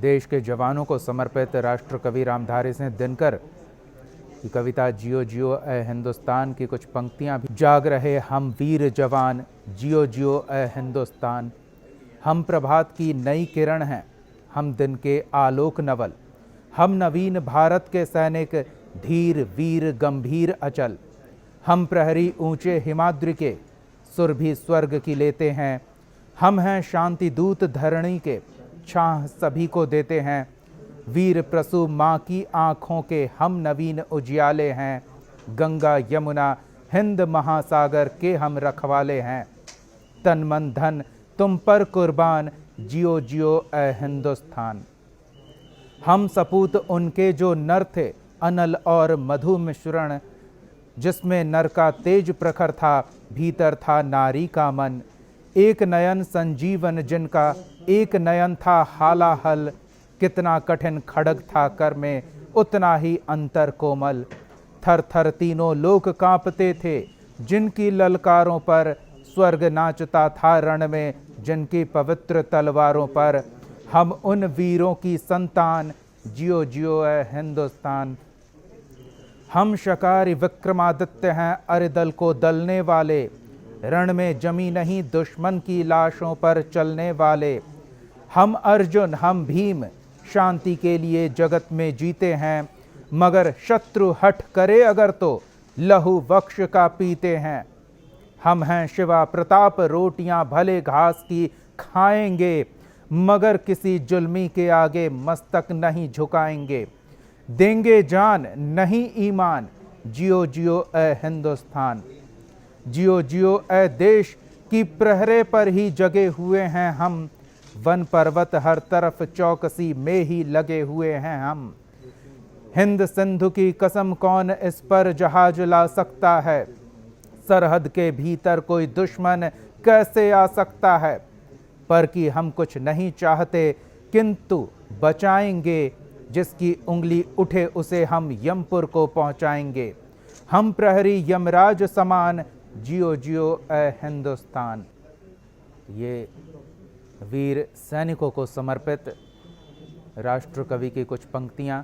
देश के जवानों को समर्पित राष्ट्र कवि रामधारी सिंह दिनकर की कविता जियो जियो ए हिंदुस्तान की कुछ पंक्तियां भी। जाग रहे हम वीर जवान, जियो जियो ए हिंदुस्तान। हम प्रभात की नई किरण हैं, हम दिन के आलोक नवल। हम नवीन भारत के सैनिक, धीर वीर गंभीर अचल। हम प्रहरी ऊंचे हिमाद्रि के, सुर भी स्वर्ग की लेते हैं। हम हैं शांति दूत धरणी के, छाह सभी को देते हैं। वीर प्रसू माँ की आँखों के हम नवीन उजियाले हैं। गंगा यमुना हिंद महासागर के हम रखवाले हैं। तन मन धन तुम पर कुर्बान, जियो जियो ए हिंदुस्तान। हम सपूत उनके जो नर थे, अनल और मधु मिश्रण। जिसमें नर का तेज प्रखर था, भीतर था नारी का मन। एक नयन संजीवन जिनका, एक नयन था हालाहल। कितना कठिन खड़ग था कर में, उतना ही अंतर कोमल। थर थर तीनों लोक कांपते थे, जिनकी ललकारों पर। स्वर्ग नाचता था रण में, जिनकी पवित्र तलवारों पर। हम उन वीरों की संतान, जियो जियो ए हिंदुस्तान। हम शकारी विक्रमादित्य हैं, अरिदल को दलने वाले। रण में जमी नहीं दुश्मन की लाशों पर चलने वाले। हम अर्जुन हम भीम, शांति के लिए जगत में जीते हैं। मगर शत्रु हठ करे अगर तो, लहू वक्ष का पीते हैं। हम हैं शिवा प्रताप, रोटियां भले घास की खाएंगे। मगर किसी जुल्मी के आगे मस्तक नहीं झुकाएंगे। देंगे जान नहीं ईमान, जियो जियो ए हिंदुस्तान। जियो जियो ए देश की प्रहरे पर ही जगे हुए हैं हम। वन पर्वत हर तरफ चौकसी में ही लगे हुए हैं हम। हिंद सिंधु की कसम कौन इस पर जहाज ला सकता है। सरहद के भीतर कोई दुश्मन कैसे आ सकता है। पर कि हम कुछ नहीं चाहते, किंतु बचाएंगे। जिसकी उंगली उठे उसे हम यमपुर को पहुंचाएंगे। हम प्रहरी यमराज समान, जियो जियो ए हिंदुस्तान। ये वीर सैनिकों को समर्पित राष्ट्र कवि की कुछ पंक्तियां